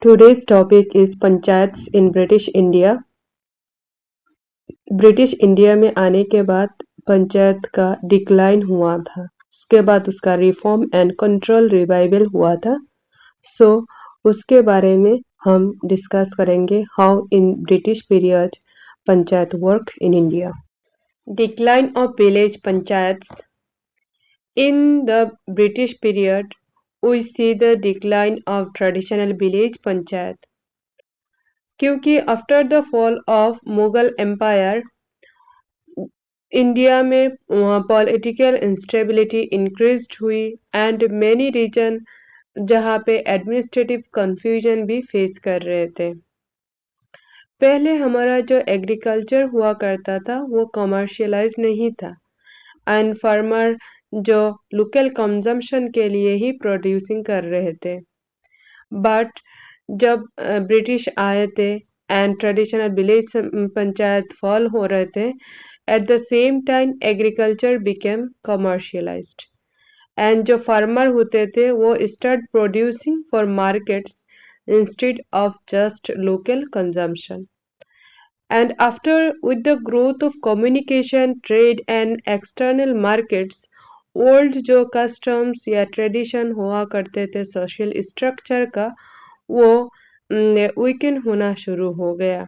Today's topic is Panchayats in British India. British India में आने के बाद पंचायत का डिक्लाइन हुआ था। उसके बाद उसका रिफॉर्म एंड कंट्रोल रिवाइवल हुआ था। उसके बारे में हम डिस्कस करेंगे how in British period panchayat work in India. Decline of village panchayats. In the British period, we see the decline of traditional village panchayat. क्योंकि after the fall of Mughal empire India में political instability increased हुई and many region जहाँ पे administrative confusion भी face कर रहे थे। पहले हमारा जो एग्रीकल्चर हुआ करता था वो कमर्शियलाइज नहीं था एंड फार्मर जो लोकल कंजम्पशन के लिए ही प्रोड्यूसिंग कर रहे थे। बट जब ब्रिटिश आए थे and traditional village panchayat fall हो रहे थे, at the same time agriculture became commercialised and जो फार्मर होते थे वो start producing for markets instead of just local consumption. And after, with the growth of communication, trade and external markets, old जो customs या tradition हुआ करते थे social structure का वो वीकन होना शुरू हो गया।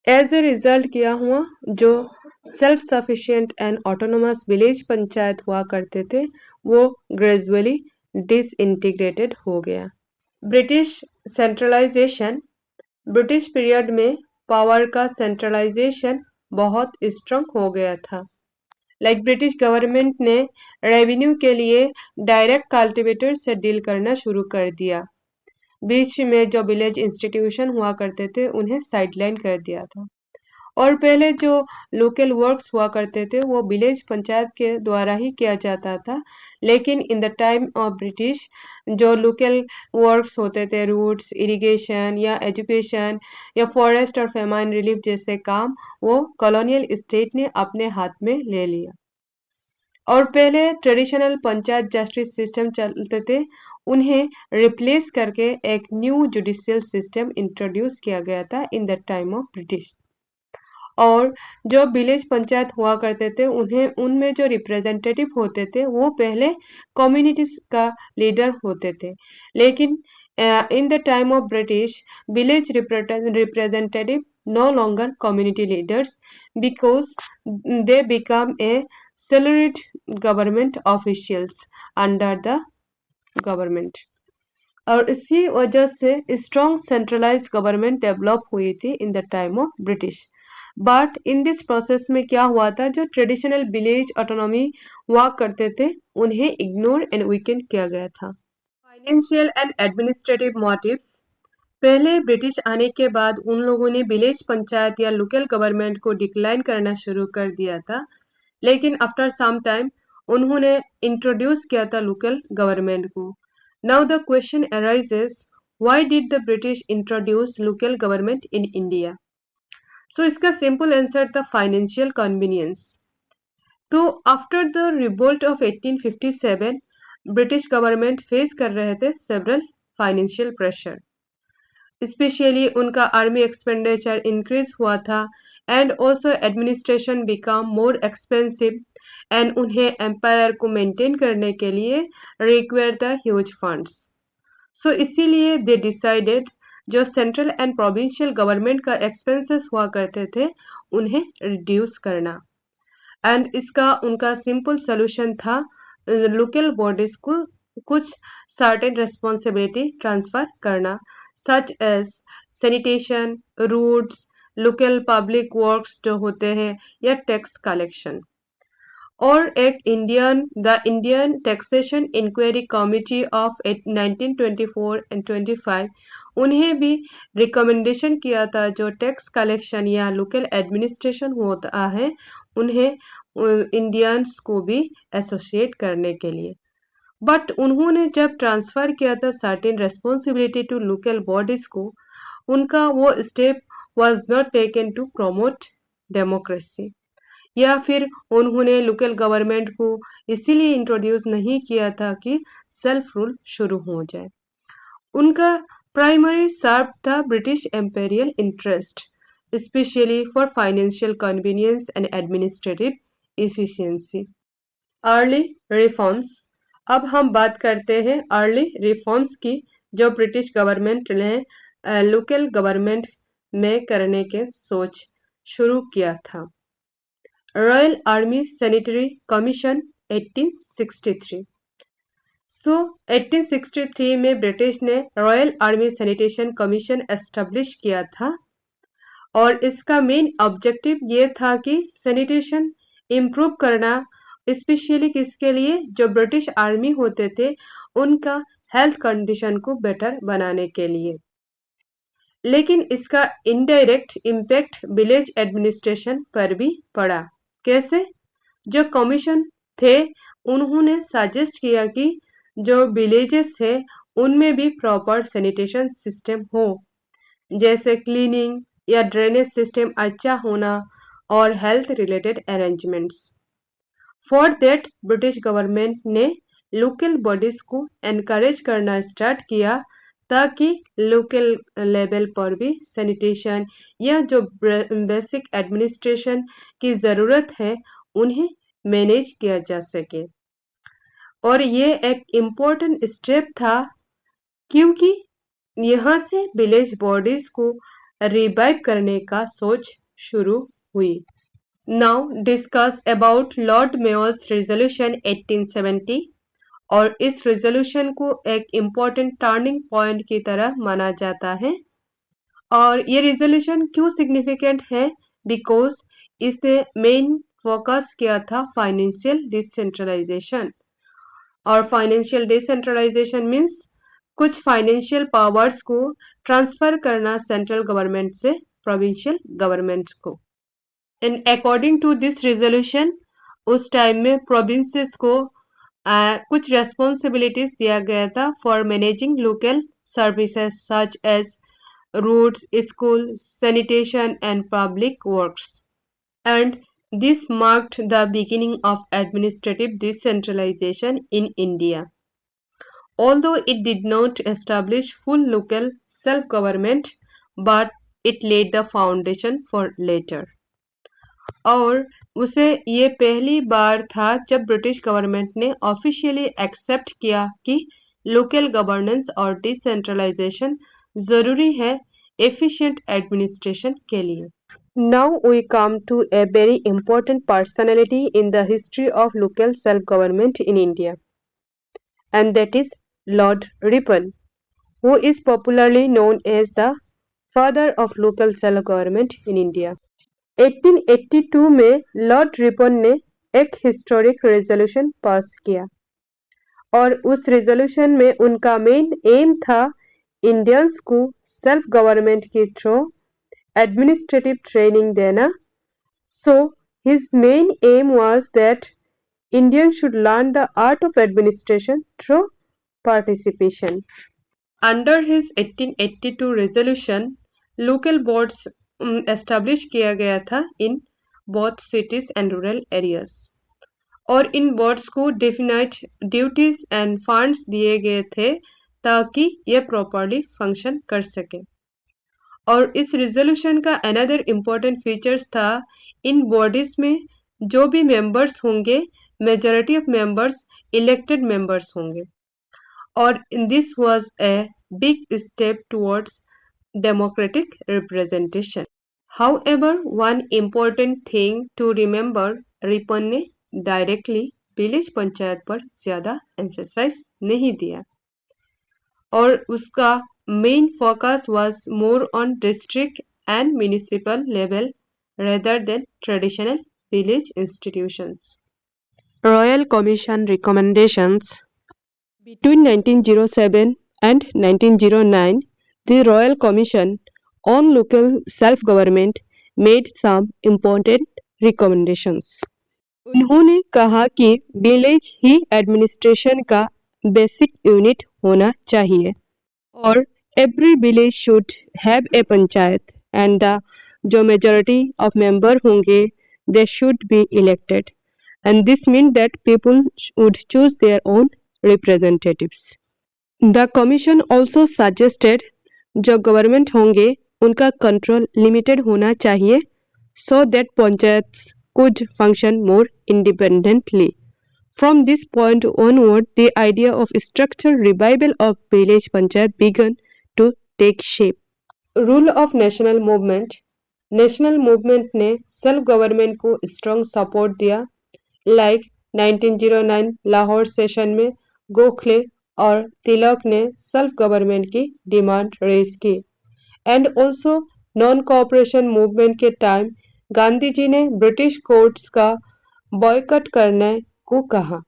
एज ए रिजल्ट क्या हुआ, जो self sufficient and autonomous village panchayat हुआ करते थे वो ग्रेजुअली डिसइंटीग्रेटेड हो गया। British centralisation. ब्रिटिश पीरियड में पावर का सेंट्रलाइजेशन बहुत स्ट्रांग हो गया था। लाइक ब्रिटिश गवर्नमेंट ने रेवेन्यू के लिए डायरेक्ट कल्टीवेटर से डील करना शुरू कर दिया। बीच में जो विलेज इंस्टीट्यूशन हुआ करते थे उन्हें साइडलाइन कर दिया था। और पहले जो लोकल वर्क्स हुआ करते थे वो विलेज पंचायत के द्वारा ही किया जाता था, लेकिन in the time of British जो लोकल वर्क्स होते थे, रूट्स, इरिगेशन या एजुकेशन या फॉरेस्ट और फेमाइन रिलीफ जैसे काम, वो कॉलोनियल स्टेट ने अपने हाथ में ले लिया। और पहले ट्रेडिशनल पंचायत जस्टिस सिस्टम चलते थे, उन्हें रिप्लेस करके एक न्यू जुडिशियल सिस्टम इंट्रोड्यूस किया गया था in the time of British. और जो विलेज पंचायत हुआ करते थे उन्हें उनमें जो रिप्रेजेंटेटिव होते थे वो पहले कम्युनिटीज का लीडर होते थे, लेकिन in the time of British village representative no longer community leaders because they become a salaried government officials under the government। और इसी वजह से स्ट्रॉन्ग सेंट्रलाइज्ड गवर्नमेंट डेवलप हुई थी in the time of British. But in this process में क्या हुआ था, जो ट्रेडिशनल विलेज ऑटोनॉमी हुआ करते थे उन्हें इग्नोर एंड वीकेंड किया गया था। Financial and administrative motives. पहले ब्रिटिश आने के बाद उन लोगों ने विलेज पंचायत या लोकल गवर्नमेंट को डिक्लाइन करना शुरू कर दिया था, लेकिन आफ्टर सम टाइम उन्होंने इंट्रोड्यूस किया था लोकल गवर्नमेंट को। Now the question arises, why did the British introduce local government in India? सो इसका सिंपल आंसर था फाइनेंशियल कन्वीनियंस। तो after the revolt of 1857 British government face कर रहे थे सेवरल फाइनेंशियल प्रेशर, स्पेशली उनका आर्मी एक्सपेंडिचर इंक्रीज हुआ था and also administration become more expensive and उन्हें एम्पायर को मेंटेन करने के लिए रिक्वायर द ह्यूज फंड्स। सो इसीलिए दे डिसाइडेड जो सेंट्रल एंड प्रोविंशियल गवर्नमेंट का एक्सपेंसेस हुआ करते थे उन्हें रिड्यूस करना। एंड इसका उनका सिंपल सोल्यूशन था लोकल बॉडीज को कुछ सर्टेन रिस्पॉन्सिबिलिटी ट्रांसफर करना, such as sanitation, routes, local public works जो होते हैं या टैक्स कलेक्शन। और एक the Indian taxation inquiry committee of 1924 and 25 उन्हें भी रिकमेंडेशन किया था जो टैक्स कलेक्शन या लोकल एडमिनिस्ट्रेशन होता है उन्हें इंडियंस को भी एसोसिएट करने के लिए। बट उन्होंने जब ट्रांसफ़र किया था certain responsibility to local bodies को, उनका वो step was not taken to promote democracy, या फिर उन्होंने लोकल गवर्नमेंट को इसीलिए इंट्रोड्यूस नहीं किया था कि सेल्फ रूल शुरू हो जाए। उनका primarily served the British imperial interest, especially for financial convenience and administrative efficiency. Early reforms. अब हम बात करते हैं अर्ली रिफॉर्म्स की जो ब्रिटिश गवर्नमेंट ने लोकल गवर्नमेंट में करने के सोच शुरू किया था। Royal army sanitary commission 1863। 1863 में ब्रिटिश ने royal army sanitation commission establish किया था और इसका मेन ऑब्जेक्टिव ये था कि सैनिटेशन इम्प्रूव करना, स्पेशली किसके लिए, जो ब्रिटिश आर्मी होते थे उनका हेल्थ कंडीशन को बेटर बनाने के लिए। लेकिन इसका इनडायरेक्ट इम्पैक्ट विलेज एडमिनिस्ट्रेशन पर भी पड़ा। कैसे? जो कमीशन थे उन्होंने सजेस्ट किया कि जो विलेजेस है उनमें भी प्रॉपर सैनिटेशन सिस्टम हो, जैसे क्लीनिंग या ड्रेनेज सिस्टम अच्छा होना और health related arrangements. For that British government ने लोकल बॉडीज को एनकरेज करना स्टार्ट किया ताकि लोकल लेवल पर भी सैनिटेशन या जो बेसिक एडमिनिस्ट्रेशन की ज़रूरत है उन्हें मैनेज किया जा सके। और ये एक इम्पोर्टेंट स्टेप था क्योंकि यहाँ से विलेज बॉडीज को रिवाइव करने का सोच शुरू हुई। Now discuss about lord mayor's resolution 1870 और इस रेजोल्यूशन को एक इम्पोर्टेंट टर्निंग पॉइंट की तरह माना जाता है। और ये रेजोल्यूशन क्यों सिग्निफिकेंट है? बिकॉज इसने मेन फोकस किया था फाइनेंशियल डिसेंट्रलाइजेशन। और फाइनेंशियल डिसेंट्रलाइजेशन मीन्स कुछ फाइनेंशियल पावर्स को ट्रांसफर करना सेंट्रल गवर्नमेंट से प्रोविंशियल गवर्नमेंट को। And according to this resolution उस टाइम में प्रोविंसेस को कुछ रेस्पॉन्सिबिलिटीज दिया गया था for managing local services such as roads, school, sanitation and public works. And this marked the beginning of administrative decentralization in India. Although it did not establish full local self-government, but it laid the foundation for later. और उसे ये पहली बार था जब British government ने officially accept किया कि local governance और डिसेंट्रलाइजेशन जरूरी है एफिशिएंट एडमिनिस्ट्रेशन के लिए। Now we come to a very important personality in the history of local self-government in India, and that is Lord Ripon, who is popularly known as the father of local self-government in India. 1882 में Lord Ripon ने एक historic resolution pass किया और उस resolution में उनका main M था Indians को सेल्फ गवर्नमेंट के थ्रू एडमिनिस्ट्रेटिव ट्रेनिंग देना। So his main M was that Indians should learn the art of administration through participation. Under his 1882 resolution, local boards establish किया गया था in both cities and rural areas और इन boards को definite duties end funds दिए गए थे ताकि ये प्रॉपरली फंक्शन कर सके। और इस रिजोल्यूशन का अनदर इम्पोर्टेंट फीचर्स था इन बॉडीज में जो भी मेंबर्स होंगे majority of members elected members होंगे और this was a big step towards democratic representation. However, one important thing to remember, Ripon ने डायरेक्टली विलेज पंचायत पर ज़्यादा एम्फेसाइज नहीं दिया और उसका main focus was more on district and municipal level rather than traditional village institutions. Royal Commission recommendations. Between 1907 and 1909, the Royal Commission on Local Self-Government made some important recommendations. उन्होंने कहा कि village ही administration का basic unit होना चाहिए और every village should have a panchayat and the जो majority of member होंगे they should be elected and this mean that people would choose their own representatives. The commission also suggested जो government होंगे उनका control limited होना चाहिए so that panchayats could function more independently. From this point onward, the idea of structural revival of village panchayat began to take shape. Rule of national movement national movement ने self government को strong support दिया like 1909 Lahore session में गोखले और तिलक ने self government की demand raise की and also non cooperation movement के time Gandhi ji ने ब्रिटिश कोर्ट्स का बॉयकट करने को कहा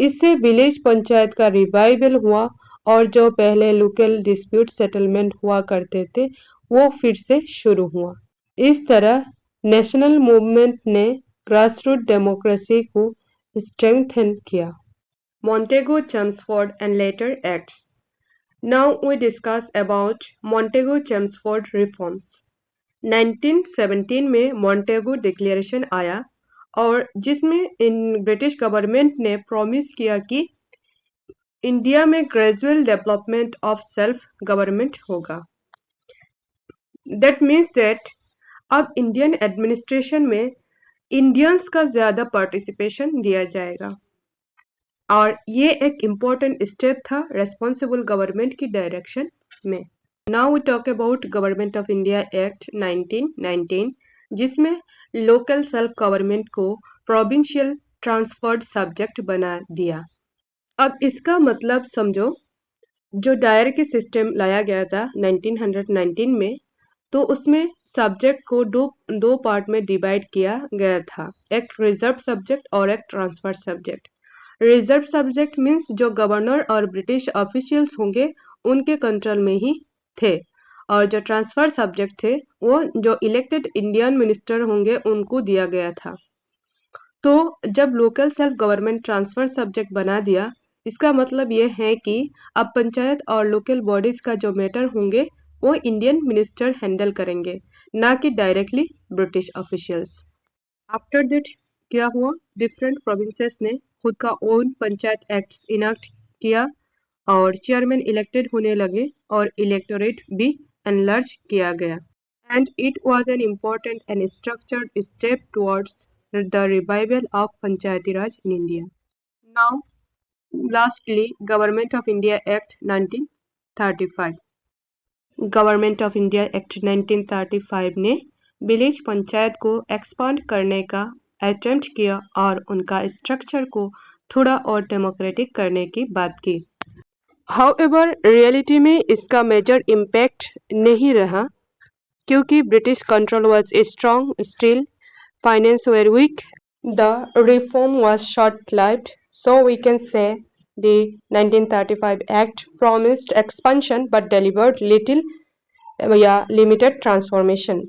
इससे विलेज पंचायत का रिवाइवल हुआ और जो पहले लोकल डिस्प्यूट सेटलमेंट हुआ करते थे वो फिर से शुरू हुआ इस तरह नेशनल मूवमेंट ने ग्रासरूट डेमोक्रेसी को स्ट्रेंथन किया Montego Chelmsford and later acts. Now we discuss about Montego Chelmsford reforms. 1917 में मॉन्टेगो डिक्लेरेशन आया और जिसमें ब्रिटिश गवर्नमेंट ने प्रॉमिस किया कि इंडिया में gradual development of self government होगा दैट मीन्स दैट अब इंडियन एडमिनिस्ट्रेशन में इंडियंस का ज़्यादा पार्टिसिपेशन दिया जाएगा और ये एक इम्पोर्टेंट स्टेप था रेस्पॉन्सिबल गवर्नमेंट की डायरेक्शन में now we talk about government of India act 1919 जिसमें लोकल सेल्फ गवर्नमेंट को प्रोविंशियल ट्रांसफर्ड सब्जेक्ट बना दिया अब इसका मतलब समझो जो डायरेक्ट सिस्टम लाया गया था 1919 में तो उसमें सब्जेक्ट को दो पार्ट में डिवाइड किया गया था एक रिजर्व सब्जेक्ट और एक transfer subject reserve subject means जो गवर्नर और ब्रिटिश ऑफिशियल्स होंगे उनके कंट्रोल में ही थे और जो ट्रांसफर सब्जेक्ट थे वो जो इलेक्टेड इंडियन मिनिस्टर होंगे उनको दिया गया था तो जब local self government transfer subject बना दिया इसका मतलब ये है कि अब पंचायत और लोकल बॉडीज का जो मैटर होंगे वो इंडियन मिनिस्टर हैंडल करेंगे ना कि directly British officials after that क्या हुआ डिफरेंट प्रोविंसेस ने खुद का ओन पंचायत एक्ट्स इनैक्ट किया और चेयरमैन इलेक्टेड होने लगे और इलेक्टोरेट भी एनलार्ज किया गया and it was an important and structured step towards the revival of Panchayati Raj in India now lastly government of India act 1935 government of India act 1935 ने village panchayat को expand करने का अटेम्प्ट किया और उनका स्ट्रक्चर को थोड़ा और डेमोक्रेटिक करने की बात की हाउएवर रियलिटी में इसका मेजर इम्पैक्ट नहीं रहा क्योंकि British control was strong still finance were weak the reform was short lived so we can say the 1935 act promised expansion but delivered little limited transformation